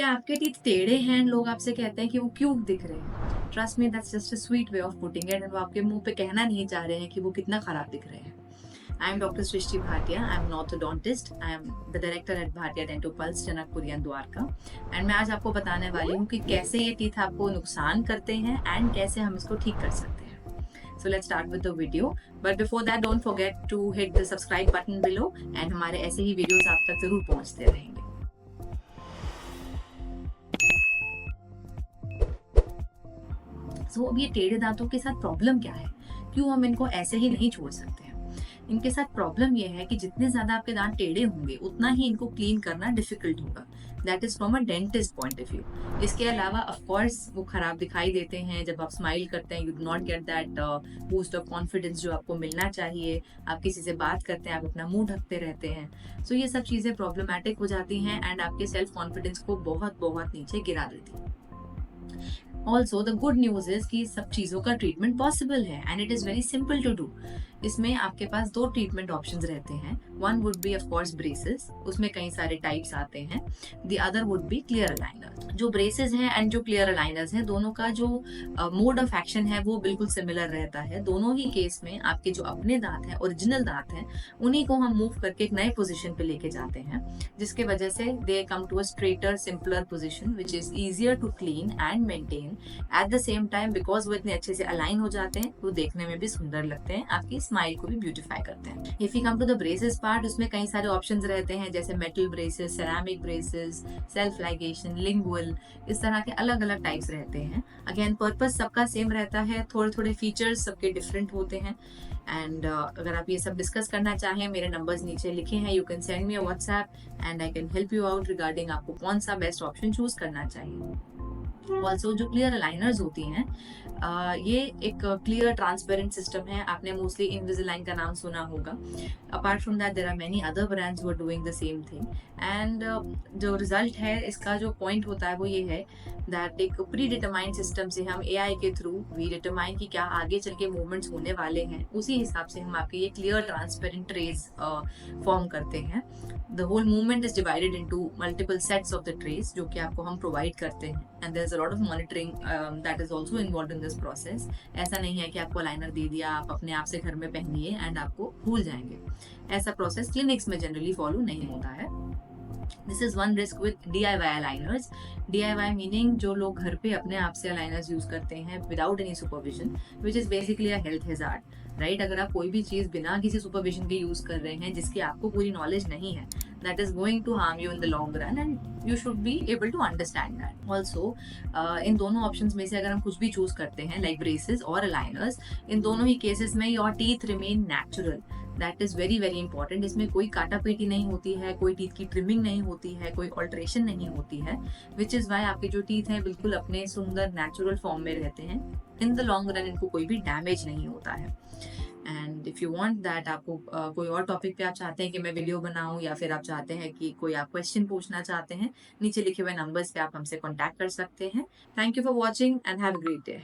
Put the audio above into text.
क्या आपके टीथ टेढ़े हैं? लोग आपसे कहते हैं कि वो क्यूट दिख रहे हैं। Trust me, that's just a sweet way of putting it, and वो आपके मुंह पे कहना नहीं चाह रहे हैं कि वो कितना खराब दिख रहे हैं। I am doctor Srishti Bhatia. I am an orthodontist. I am the director at Bhatia dental pulse, Janakpuri and Dwarka. And मैं आज आपको बताने वाली हूँ कि कैसे ये टीथ आपको नुकसान करते हैं एंड कैसे हम इसको ठीक कर सकते हैं। So let's start with the video. But before that, don't forget to hit the subscribe button below, and हमारे ऐसे ही वीडियोस आप तक जरूर पहुंचते रहेंगे। अब ये टेढ़े दांतों के साथ प्रॉब्लम क्या है? क्यों हम इनको ऐसे ही नहीं छोड़ सकते हैं? इनके साथ प्रॉब्लम ये है कि जितने ज्यादा आपके दांत टेढ़े होंगे उतना ही इनको क्लीन करना डिफिकल्ट होगा। That is from a dentist point of view. इसके अलावा ऑफ कोर्स वो खराब दिखाई देते हैं। जब आप स्माइल करते हैं, you do not get that boost of confidence जो आपको मिलना चाहिए। आप किसी से बात करते हैं, आप अपना मुंह ढकते रहते हैं। ये सब चीजें प्रॉब्लमैटिक हो जाती हैं एंड आपके सेल्फ कॉन्फिडेंस को बहुत बहुत नीचे गिरा देती हैं। Also the good news is कि सब चीजों का ट्रीटमेंट पॉसिबल है and it is very simple to do. इसमें आपके पास दो ट्रीटमेंट ऑप्शंस रहते हैं। One would be of course braces, उसमें कई सारे टाइप्स आते हैं। The other would be clear aligner. जो ब्रेसेस हैं एंड जो क्लियर अलाइनर्स हैं, दोनों का जो मोड ऑफ एक्शन है वो बिल्कुल सिमिलर रहता है। दोनों ही केस में आपके जो अपने दांत हैं, ओरिजिनल दांत हैं, उन्हीं को हम मूव करके एक नए पोजिशन पे लेके जाते हैं, जिसके वजह से they come to a straighter simpler position which is easier to clean and maintain. At the same time because वो इतने अच्छे से अलाइन हो जाते हैं, वो देखने में भी सुंदर लगते हैं, आपकी स्माइल को भी ब्यूटीफाई करते हैं। If you come to the braces part, उसमें कई सारे ऑप्शंस रहते हैं, जैसे metal braces, ceramic braces, self ligation, lingual, इस तरह के अलग अलग टाइप्स रहते हैं। अगेन पर्पस सबका सेम रहता है, थोड़े थोड़े फीचर्स सबके डिफरेंट होते हैं। एंड अगर आप ये सब डिस्कस करना चाहें, मेरे नंबर्स नीचे लिखे हैं, you can send me a WhatsApp and I can help you out regarding आपको कौन सा बेस्ट ऑप्शन चूज करना चाहिए। ऑल्सो जो क्लियर अलाइनर्स होती हैं, ये एक क्लियर ट्रांसपेरेंट सिस्टम है। आपने मोस्टली इनविजिलाइन का नाम सुना होगा। Apart from that there are many other brands who are doing the same thing. And जो रिजल्ट है, इसका जो पॉइंट होता है वो ये है दैट एक प्री डिटरमाइंड सिस्टम से हम एआई के थ्रू वी डिटरमाइन कि क्या आगे चल के मूवमेंट्स होने वाले हैं, उसी हिसाब से हम आपके ये क्लियर ट्रांसपेरेंट ट्रेज फॉर्म करते हैं। The whole movement is divided into multiple sets of the trays जो कि आपको हम प्रोवाइड करते हैं, and there is a lot of monitoring that is also involved in this process. ऐसा नहीं है कि आपको लाइनर दे दिया, आप अपने आप से घर में पहनिए एंड आपको भूल जाएंगे। ऐसा प्रोसेस क्लिनिक्स में जनरली फॉलो नहीं होता है। This is one risk with DIY aligners. DIY meaning जो लोग घर पे अपने आप से अलाइनर्स यूज करते हैं without any supervision, which is basically a health hazard. Right, अगर आप कोई भी चीज बिना किसी सुपरविजन के यूज कर रहे हैं जिसकी आपको पूरी नॉलेज नहीं है, that is going to harm you in the long run and you should be able to understand that. Also, इन दोनों ऑप्शंस में से अगर हम कुछ भी चूज करते हैं लाइक ब्रेसेस और अलाइनर्स, इन दोनों ही केसेस में your teeth remain natural. That is very very important. इसमें कोई काटापेटी नहीं होती है, कोई टीथ की ट्रिमिंग नहीं होती है, कोई ऑल्ट्रेशन नहीं होती है, विच इज वाई आपके जो टीथ हैं बिल्कुल अपने सुंदर नेचुरल फॉर्म में रहते हैं। इन द लॉन्ग रन इनको कोई भी डैमेज नहीं होता है। And if you want that, आपको कोई और टॉपिक पे आप चाहते हैं कि मैं वीडियो बनाऊं, या फिर आप चाहते हैं कि कोई आप क्वेश्चन पूछना चाहते हैं, नीचे लिखे हुए नंबर्स पे आप हमसे कांटेक्ट कर सकते हैं। Thank you for watching and have a great day.